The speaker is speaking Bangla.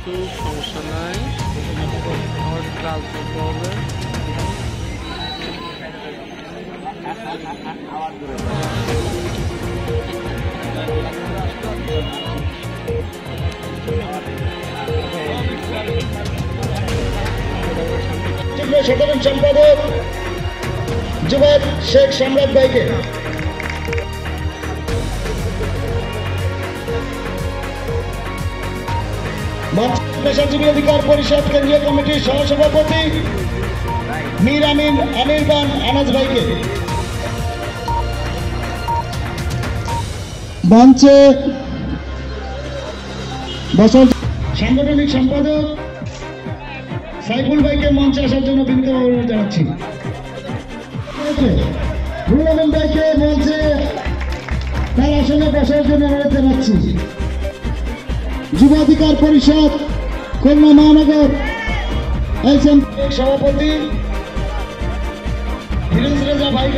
আসুক, সমস্যা নাই, আমাদের কাজ করতে হবে। সাধারণ সম্পাদক যুবক শেখ সম্রাট ভাইকে পেশাজীবী অধিকার পরিষদ কেন্দ্রীয় কমিটির সহসভাপতি মীর আমির খান আনাজ ভাইকে মঞ্চে সাংগঠনিক সম্পাদক সাইফুল ভাইকে মঞ্চে আসার জন্য বিনীত অনুরোধ জানাচ্ছি। রুহুল আমিন ভাইকে মঞ্চে তার আসনে বসার জন্য অনুরোধ জানাচ্ছি। যুব অধিকার পরিষদ খুলনা মহানগর সভাপতি ফিরোজ রেজা ভাই